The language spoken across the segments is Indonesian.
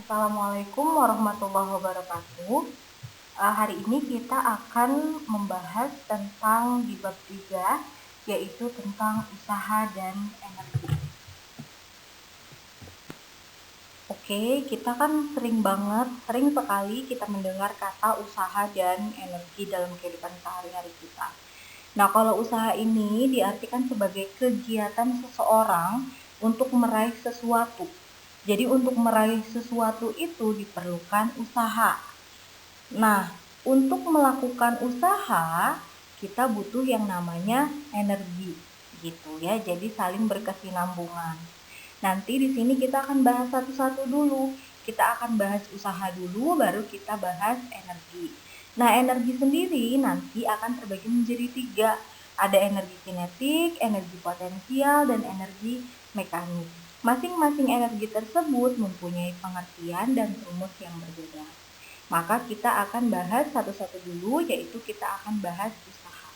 Assalamualaikum warahmatullahi wabarakatuh. Hari ini kita akan membahas tentang di bab 3, yaitu tentang usaha dan energi. Oke, kita kan sering sekali kita mendengar kata usaha dan energi dalam kehidupan sehari-hari kita. Nah, kalau usaha ini diartikan sebagai kegiatan seseorang untuk meraih sesuatu. Jadi untuk meraih sesuatu itu diperlukan usaha. Nah, untuk melakukan usaha kita butuh yang namanya energi, gitu ya. Jadi saling berkesinambungan. Nanti di sini kita akan bahas satu-satu dulu. Kita akan bahas usaha dulu, baru kita bahas energi. Nah, energi sendiri nanti akan terbagi menjadi 3. Ada energi kinetik, energi potensial, dan energi mekanik. Masing-masing energi tersebut mempunyai pengertian dan rumus yang berbeda. Maka kita akan bahas satu-satu dulu, yaitu kita akan bahas usaha.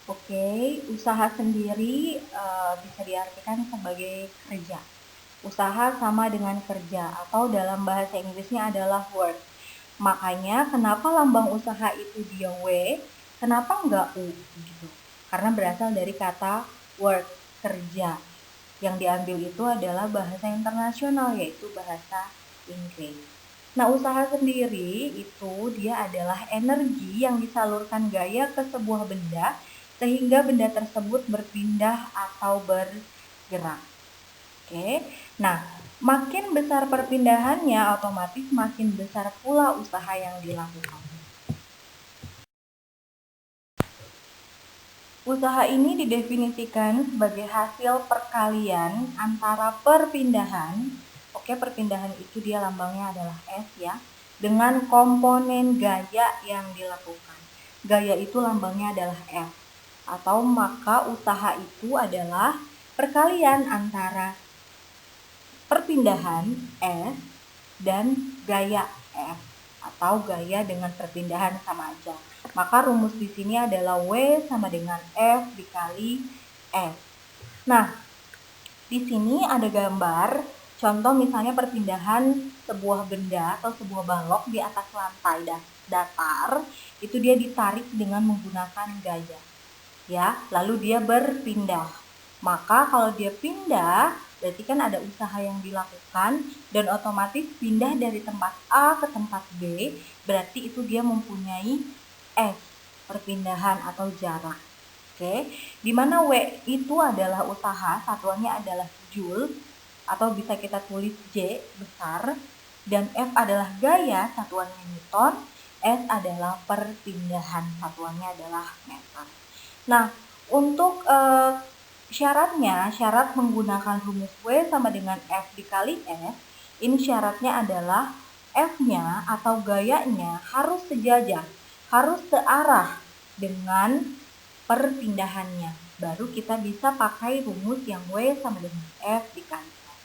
Oke, usaha sendiri bisa diartikan sebagai kerja. Usaha sama dengan kerja, atau dalam bahasa Inggrisnya adalah work. Makanya kenapa lambang usaha itu dia W, kenapa enggak U gitu? Karena berasal dari kata work, kerja. Yang diambil itu adalah bahasa internasional, yaitu bahasa Inggris. Nah, usaha sendiri itu dia adalah energi yang disalurkan gaya ke sebuah benda sehingga benda tersebut berpindah atau bergerak. Oke. Nah, makin besar perpindahannya, otomatis makin besar pula usaha yang dilakukan. Usaha ini didefinisikan sebagai hasil perkalian antara perpindahan. Oke, perpindahan itu dia lambangnya adalah S ya, dengan komponen gaya yang dilakukan. Gaya itu lambangnya adalah F. Atau maka usaha itu adalah perkalian antara perpindahan S dan gaya F, atau gaya dengan perpindahan sama aja. Maka rumus di sini adalah W sama dengan F dikali S. Nah, di sini ada gambar contoh misalnya perpindahan sebuah benda atau sebuah balok di atas lantai datar, itu dia ditarik dengan menggunakan gaya. Ya, lalu dia berpindah. Maka kalau dia pindah, berarti kan ada usaha yang dilakukan dan otomatis pindah dari tempat A ke tempat B, berarti itu dia mempunyai S, perpindahan atau jarak. Oke, dimana W itu adalah usaha, satuannya adalah Joule atau bisa kita tulis J besar, dan F adalah gaya, satuannya Newton, S adalah perpindahan, satuannya adalah meter. Nah, untuk syarat menggunakan rumus W sama dengan F dikali S, ini syaratnya adalah F-nya atau gayanya harus sejajar, harus searah dengan perpindahannya. Baru kita bisa pakai rumus yang W sama dengan F dikali S.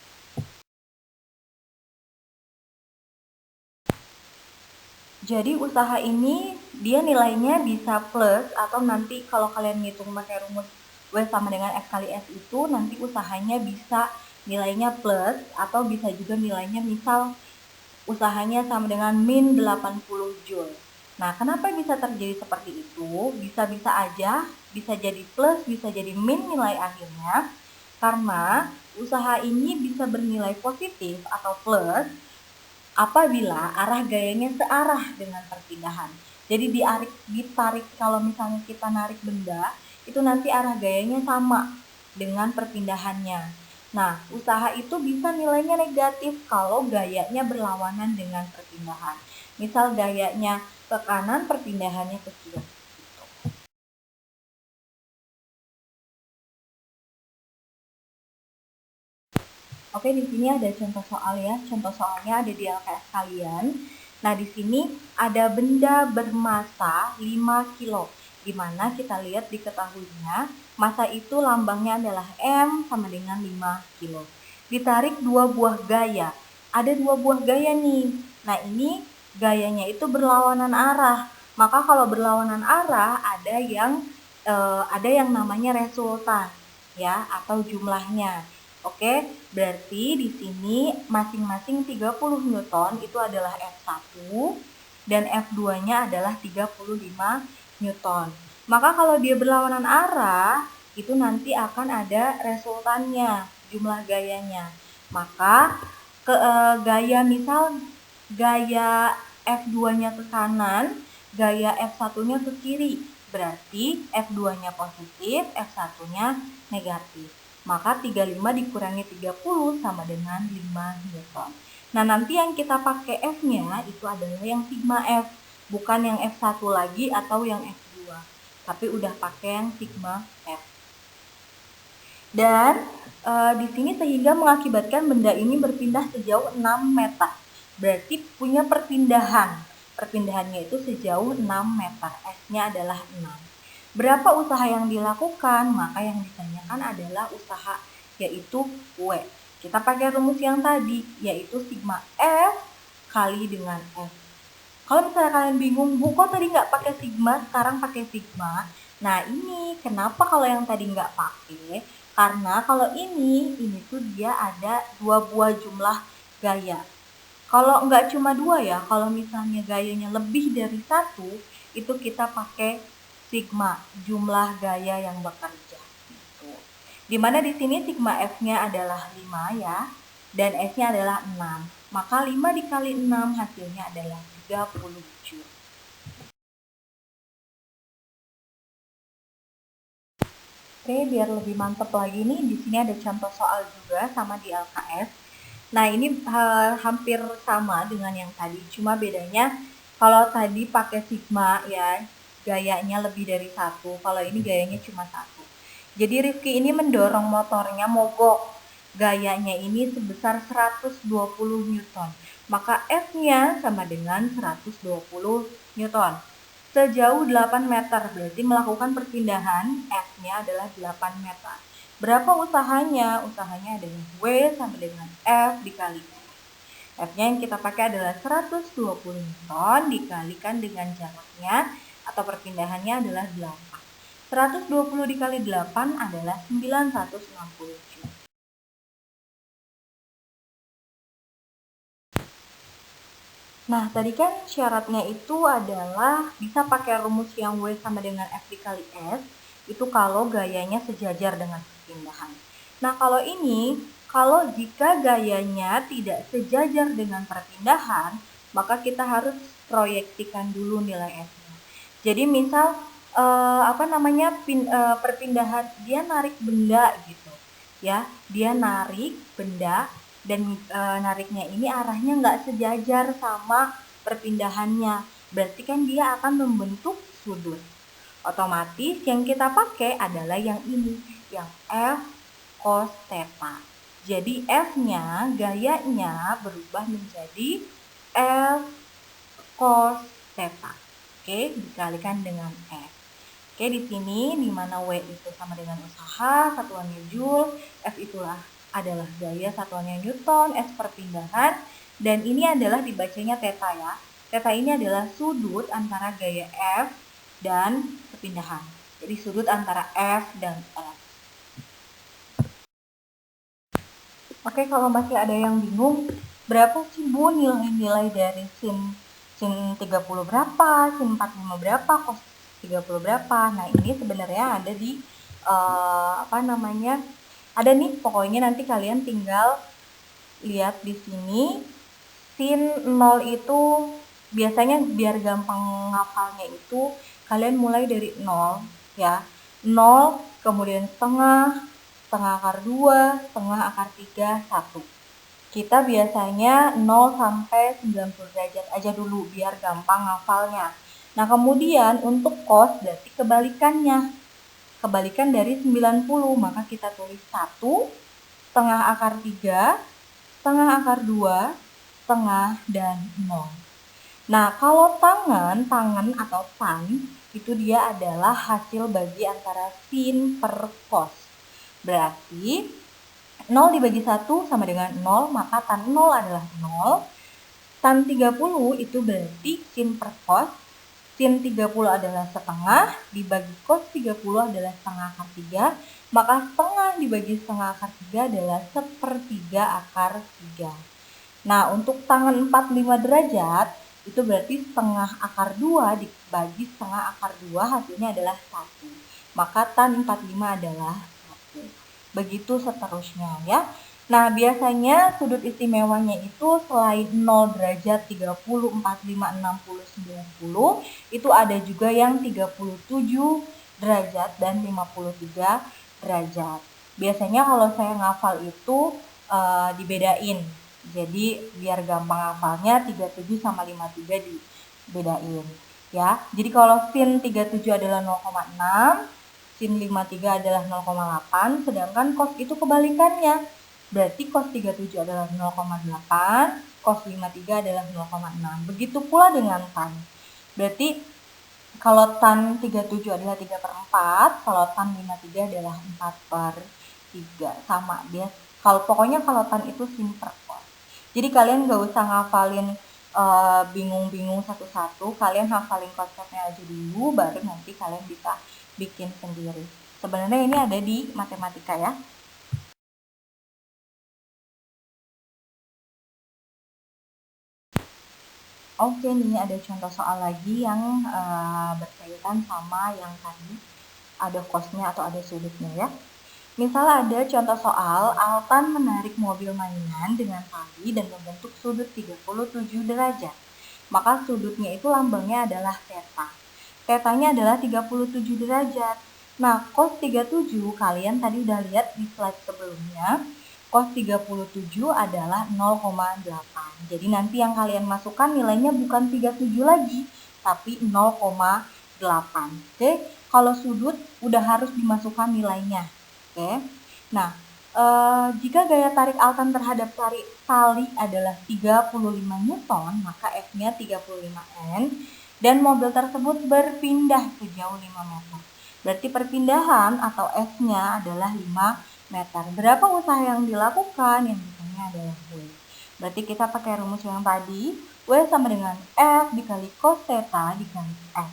Jadi usaha ini dia nilainya bisa plus, atau nanti kalau kalian ngitung pakai rumus W sama dengan F kali S itu nanti usahanya bisa nilainya plus, atau bisa juga nilainya misal usahanya sama dengan min 80 Joule. Nah, kenapa bisa terjadi seperti itu? Bisa-bisa aja, bisa jadi plus, bisa jadi min nilai akhirnya, karena usaha ini bisa bernilai positif atau plus apabila arah gayanya searah dengan perpindahan. Jadi ditarik, kalau misalnya kita narik benda, itu nanti arah gayanya sama dengan perpindahannya. Nah, usaha itu bisa nilainya negatif kalau gayanya berlawanan dengan perpindahan. Misal gayanya ke kanan, perpindahannya ke kiri. Oke, di sini ada contoh soal ya. Contoh soalnya ada di LKS kalian. Nah, di sini ada benda bermasa 5 kilo. Di mana kita lihat diketahuinya, masa itu lambangnya adalah M sama dengan 5 kilo. Ditarik 2 buah gaya. Ada 2 buah gaya nih. Nah, ini gayanya itu berlawanan arah. Maka kalau berlawanan arah ada yang namanya resultan ya, atau jumlahnya. Oke, berarti di sini masing-masing 30 Newton itu adalah F1 dan F2-nya adalah 35 Newton. Maka kalau dia berlawanan arah, itu nanti akan ada resultannya, jumlah gayanya. Maka gaya F2-nya ke kanan, gaya F1-nya ke kiri. Berarti F2-nya positif, F1-nya negatif. Maka 35 dikurangi 30 sama dengan 5 Newton. Nah, nanti yang kita pakai F-nya itu adalah yang sigma F, bukan yang F1 lagi atau yang F2, tapi udah pakai yang sigma F. Dan di sini sehingga mengakibatkan benda ini berpindah sejauh 6 meter. Berarti punya perpindahan. Perpindahannya itu sejauh 6 meter. S-nya adalah 6. Berapa usaha yang dilakukan? Maka yang ditanyakan adalah usaha, yaitu W. Kita pakai rumus yang tadi, yaitu sigma F kali dengan F. Kalau misalnya kalian bingung, Bu kok tadi nggak pakai sigma, sekarang pakai sigma. Nah ini kenapa kalau yang tadi nggak pakai? Karena kalau ini tuh dia ada 2 buah jumlah gaya. Kalau nggak cuma 2 ya, kalau misalnya gayanya lebih dari 1, itu kita pakai sigma, jumlah gaya yang bekerja. Gitu. Dimana di sini sigma F-nya adalah 5 ya, dan S-nya adalah 6. Maka 5 dikali 6 hasilnya adalah 30 Joule. Oke, biar lebih mantap lagi nih, di sini ada contoh soal juga sama di LKS. Nah, ini hampir sama dengan yang tadi, cuma bedanya kalau tadi pakai sigma ya, gayanya lebih dari 1, kalau ini gayanya cuma 1. Jadi Rifki ini mendorong motornya mogok. Gayanya ini sebesar 120 Newton. Maka F-nya sama dengan 120 Newton. Sejauh 8 meter, berarti melakukan perpindahan F-nya adalah 8 meter. Berapa usahanya? Usahanya adalah W sama dengan F dikali F. F-nya yang kita pakai adalah 120 Newton dikalikan dengan jaraknya atau perpindahannya adalah 8. 120 dikali 8 adalah 960 Joule. Nah, tadi kan syaratnya itu adalah bisa pakai rumus yang W sama dengan F dikali S, itu kalau gayanya sejajar dengan perpindahan. Nah, kalau ini, kalau jika gayanya tidak sejajar dengan perpindahan, maka kita harus proyeksikan dulu nilai S-nya. Jadi misal perpindahan dia narik benda gitu ya, dia narik benda dan nariknya ini arahnya nggak sejajar sama perpindahannya, berarti kan dia akan membentuk sudut. Otomatis yang kita pakai adalah yang ini, yang F cos theta. Jadi F-nya, gayanya berubah menjadi F cos theta. Oke, dikalikan dengan F. Oke, di sini di mana W itu sama dengan usaha, satuannya Joule, F itulah adalah gaya, satuannya Newton, S perpindahan, dan ini adalah dibacanya theta ya. Theta ini adalah sudut antara gaya F dan perpindahan. Jadi sudut antara F dan F. Oke, kalau masih ada yang bingung, berapa sih Bu nilai-nilai dari sin 30 berapa, sin 45 berapa, cos 30 berapa. Nah, ini sebenarnya ada di ada nih, pokoknya nanti kalian tinggal lihat di sini. Sin 0 itu biasanya biar gampang ngafalnya itu kalian mulai dari 0 ya. 0 kemudian setengah akar 2, setengah akar 3, 1. Kita biasanya 0 sampai 90 derajat aja dulu biar gampang ngafalnya. Nah, kemudian untuk cos berarti kebalikannya. Kebalikan dari 90, maka kita tulis 1, setengah akar 3, setengah akar 2, setengah, dan 0. Nah, kalau tangan atau tan, itu dia adalah hasil bagi antara sin per cos. Berarti 0 dibagi 1 sama dengan 0, maka tan 0 adalah 0. Tan 30 itu berarti sin per cos. sin 30 adalah setengah, dibagi cos 30 adalah setengah akar 3, maka setengah dibagi setengah akar 3 adalah sepertiga akar 3. Nah, untuk tangan 45 derajat, itu berarti setengah akar 2 dibagi setengah akar 2 hasilnya adalah 1. Maka tan 45 adalah 1. Begitu seterusnya ya. Nah, biasanya sudut istimewanya itu selain 0 derajat, 30, 45, 60, 90, itu ada juga yang 37 derajat dan 53 derajat. Biasanya kalau saya ngafal itu dibedain. Jadi biar gampang hafalnya 37 sama 53 dibedain ya. Jadi kalau sin 37 adalah 0,6, sin 53 adalah 0,8, sedangkan cos itu kebalikannya. Berarti cos 37 adalah 0,8, cos 53 adalah 0,6. Begitu pula dengan tan. Berarti kalau tan 37 adalah 3/4, kalau tan 53 adalah 4/3. Sama dia. Pokoknya kalau tan itu sin per cos. Jadi kalian gak usah ngafalin bingung-bingung satu-satu, kalian hafalin konsepnya aja dulu, baru nanti kalian bisa bikin sendiri. Sebenarnya ini ada di matematika ya. Oke, nih ada contoh soal lagi yang berkaitan sama yang tadi, ada cosnya atau ada sudutnya ya. Misal ada contoh soal, Altan menarik mobil mainan dengan tali dan membentuk sudut 37 derajat. Maka sudutnya itu lambangnya adalah theta. Tetanya adalah 37 derajat. Nah, cos 37 kalian tadi udah lihat di slide sebelumnya. Cos 37 adalah 0,8. Jadi nanti yang kalian masukkan nilainya bukan 37 lagi, tapi 0,8. Oke, kalau sudut udah harus dimasukkan nilainya. Oke. Nah, jika gaya tarik Altan terhadap tali adalah 35 Newton, maka F-nya 35 N dan mobil tersebut berpindah sejauh 5 meter. Berarti perpindahan atau F-nya adalah 5 meter. Berapa usaha yang dilakukan? Yang ditanya adalah W. Berarti kita pakai rumus yang tadi, W sama dengan F dikali cos theta dikali F.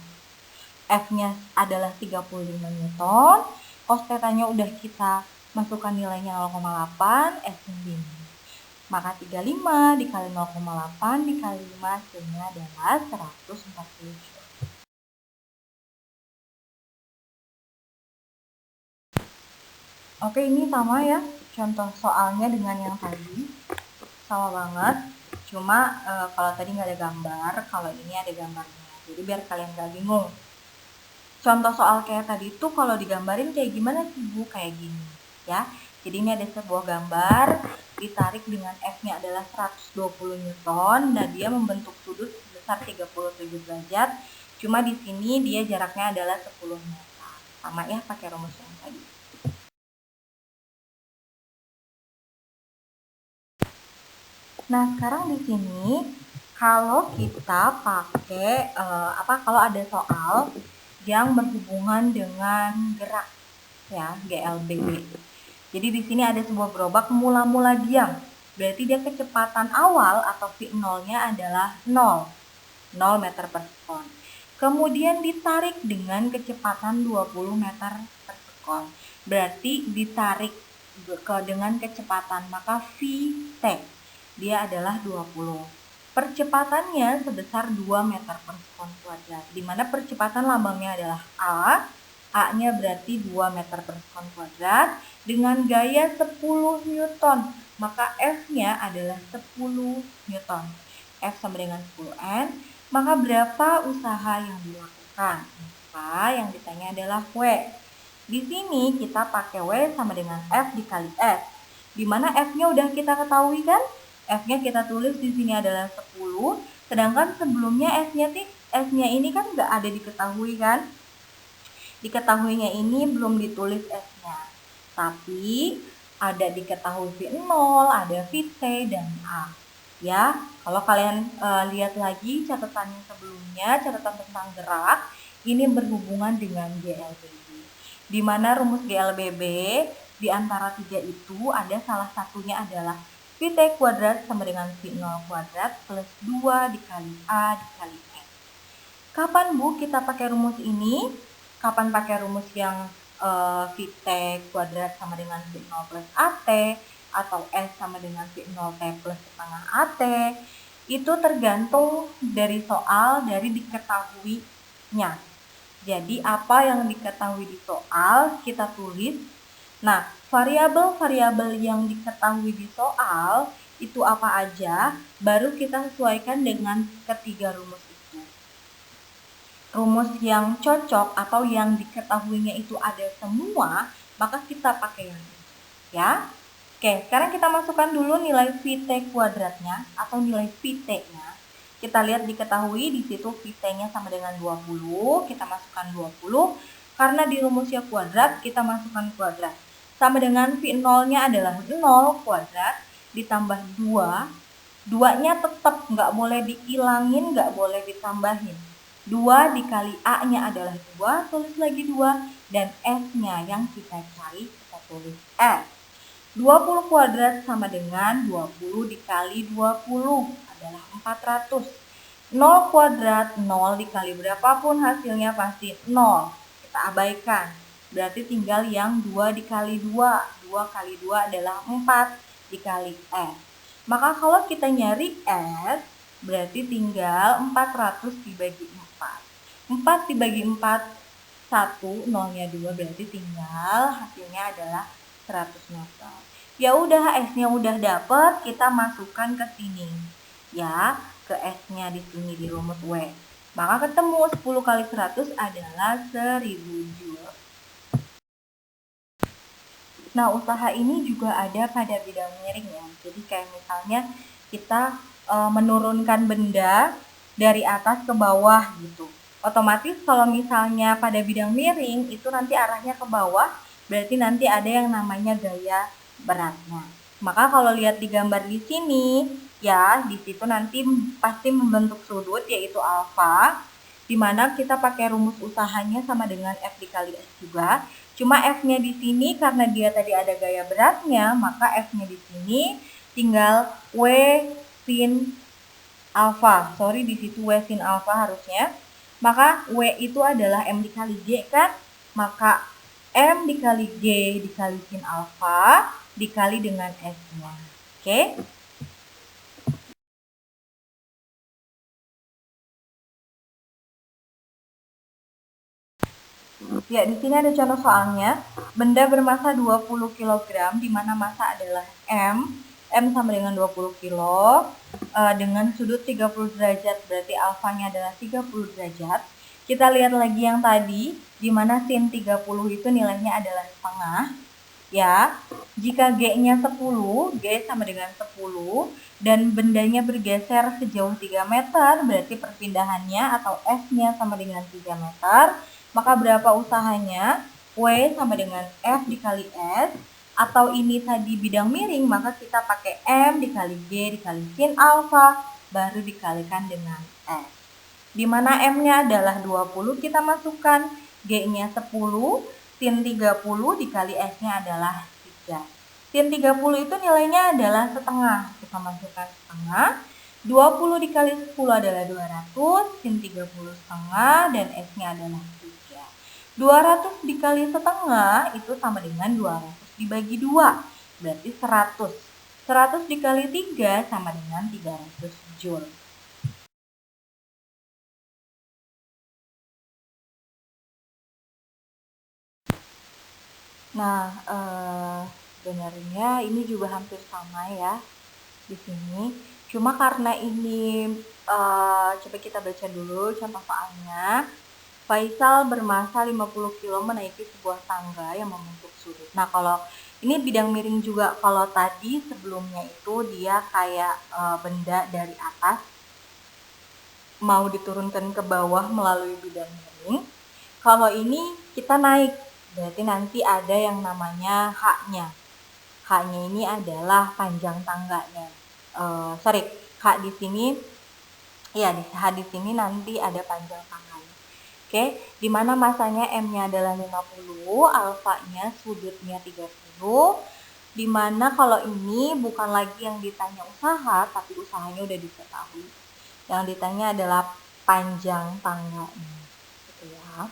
F-nya adalah 35 Newton. Cos theta-nya udah kita masukkan nilainya 0,8, S-nya 5. Maka 35 dikali 0,8 dikali 5 hasilnya adalah 140 Joule. Oke, ini sama ya contoh soalnya dengan yang tadi. Sama banget. Cuma kalau tadi nggak ada gambar, kalau ini ada gambarnya. Jadi biar kalian nggak bingung. Contoh soal kayak tadi itu kalau digambarin kayak gimana sih Bu? Kayak gini ya. Jadi ini ada sebuah gambar ditarik dengan F-nya adalah 120 Newton dan dia membentuk sudut sebesar 37 derajat. Cuma di sini dia jaraknya adalah 10 meter. Sama ya pakai rumus yang tadi. Nah, sekarang di sini kalau kita pakai kalau ada soal yang berhubungan dengan gerak ya, GLBB. Jadi di sini ada sebuah gerobak mula-mula diam. Berarti dia kecepatan awal atau V0-nya adalah 0 meter per sekon. Kemudian ditarik dengan kecepatan 20 meter per sekon. Berarti ditarik dengan kecepatan, maka Vt dia adalah 20. Percepatannya sebesar 2 meter per sekon kuadrat, di mana percepatan lambangnya adalah A-nya berarti 2 meter per sekon kuadrat dengan gaya 10 Newton, maka F-nya adalah 10 Newton. F sama dengan 10 N, maka berapa usaha yang dilakukan? Maka yang ditanya adalah W. Di sini kita pakai W sama dengan F dikali S, di mana F-nya udah kita ketahui kan? F-nya kita tulis di sini adalah 10, sedangkan sebelumnya S-nya ini kan nggak ada diketahui kan? Diketahuinya ini belum ditulis S-nya, tapi ada diketahui V0, ada Vt, dan A. Ya, kalau kalian lihat lagi catatan sebelumnya, catatan tentang gerak, ini berhubungan dengan GLBB. Di mana rumus GLBB di antara 3 itu ada salah satunya adalah Vt kuadrat sama dengan V0 kuadrat plus 2 dikali A dikali N. Kapan Bu kita pakai rumus ini? Kapan pakai rumus yang VT kuadrat sama dengan V0 plus AT, atau S sama dengan V0T plus setengah AT? Itu tergantung dari soal, dari diketahuinya. Jadi apa yang diketahui di soal kita tulis. Nah, variabel-variabel yang diketahui di soal itu apa aja, baru kita sesuaikan dengan ketiga rumus itu. Rumus yang cocok atau yang diketahuinya itu ada semua, maka kita pakai yang itu, ya. Oke, sekarang kita masukkan dulu nilai VT kuadratnya atau nilai VT-nya. Kita lihat diketahui di situ VT-nya sama dengan 20, kita masukkan 20. Karena di rumusnya kuadrat, kita masukkan kuadrat. Sama dengan V0-nya adalah 0 kuadrat ditambah 2. 2-nya tetap nggak boleh dihilangin, nggak boleh ditambahin. 2 dikali A-nya adalah 2, tulis lagi 2. Dan S-nya yang kita cari, kita tulis S. 20 kuadrat sama dengan 20 dikali 20 adalah 400. 0 kuadrat, 0 dikali berapapun hasilnya pasti 0. Kita abaikan. Berarti tinggal yang 2 dikali 2. 2 kali 2 adalah 4 dikali S. Maka kalau kita nyari S, berarti tinggal 400 dibagi 4. 4 dibagi 4, 1, 0-nya 2, berarti tinggal hasilnya adalah 100 meter. Ya udah, S-nya udah dapet, kita masukkan ke sini. Ya, ke S-nya di sini di rumus W. Maka ketemu 10 kali 100 adalah 1000 Joule. Nah, usaha ini juga ada pada bidang miring ya. Jadi kayak misalnya kita menurunkan benda dari atas ke bawah gitu. Otomatis kalau misalnya pada bidang miring itu nanti arahnya ke bawah, berarti nanti ada yang namanya gaya beratnya. Maka kalau lihat di gambar di sini, ya di situ nanti pasti membentuk sudut yaitu alfa, di mana kita pakai rumus usahanya sama dengan F dikali S juga. Cuma F-nya di sini karena dia tadi ada gaya beratnya, maka F-nya di sini tinggal W sin alfa. Sorry, di situ W sin alfa harusnya. Maka W itu adalah M dikali G kan? Maka M dikali G dikali sin alfa dikali dengan S-nya. Oke? Ya, di sini ada contoh soalnya. Benda bermasa 20 kg di mana massa adalah M. M sama dengan 20 kg dengan sudut 30 derajat, berarti alfanya adalah 30 derajat. Kita lihat lagi yang tadi, di mana sin 30 itu nilainya adalah setengah. Ya, jika G-nya 10, G sama dengan 10, dan bendanya bergeser sejauh 3 meter, berarti perpindahannya atau S-nya sama dengan 3 meter, maka berapa usahanya? W sama dengan F dikali S, atau ini tadi bidang miring, maka kita pakai M dikali G dikali sin alfa, baru dikalikan dengan S. Di mana M-nya adalah 20, kita masukkan G-nya 10, sin 30 dikali S-nya adalah 3. Sin 30 itu nilainya adalah setengah. Kita masukkan setengah. 20 dikali 10 adalah 200, sin 30 setengah, dan S-nya adalah 3. 200 dikali setengah itu sama dengan 200 dibagi 2, berarti 100. 100 dikali 3 sama dengan 300 Joule. Nah, sebenarnya ini juga hampir sama ya di sini. Cuma karena ini, coba kita baca dulu contoh soalnya. Faisal bermasa 50 kg menaiki sebuah tangga yang membentuk sudut. Nah, kalau ini bidang miring juga. Kalau tadi sebelumnya itu dia kayak benda dari atas mau diturunkan ke bawah melalui bidang miring. Kalau ini kita naik, berarti nanti ada yang namanya H-nya. H-nya ini adalah panjang tangganya. H di sini, ya H di sini nanti ada panjang tangganya. Oke, di mana masanya M-nya adalah 50, alfanya sudutnya 30. Di mana kalau ini bukan lagi yang ditanya usaha, tapi usahanya udah diketahui. Yang ditanya adalah panjang tangganya, gitu ya.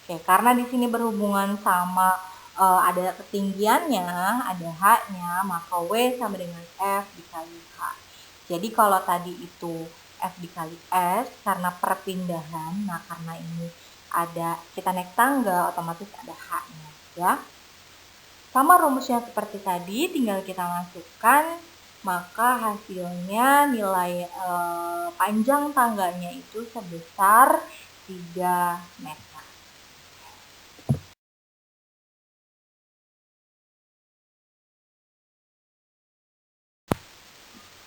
Oke, karena di sini berhubungan sama ada ketinggiannya, ada H-nya, maka W sama dengan F dikali H. Jadi kalau tadi itu F dikali S karena perpindahan, nah karena ini ada kita naik tangga, otomatis ada H-nya ya. Sama rumusnya seperti tadi, tinggal kita masukkan, maka hasilnya nilai panjang tangganya itu sebesar 3 meter.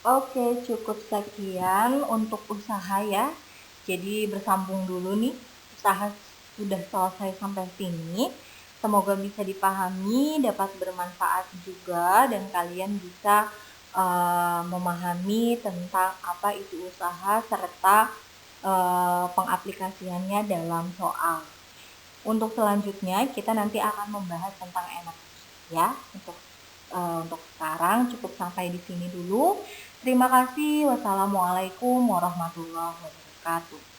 Oke, cukup sekian untuk usaha ya. Jadi bersambung dulu nih, usaha sudah selesai sampai sini. Semoga bisa dipahami, dapat bermanfaat juga, dan kalian bisa memahami tentang apa itu usaha serta pengaplikasiannya dalam soal. Untuk selanjutnya kita nanti akan membahas tentang energi ya. Untuk sekarang cukup sampai di sini dulu. Terima kasih. Wassalamualaikum warahmatullahi wabarakatuh.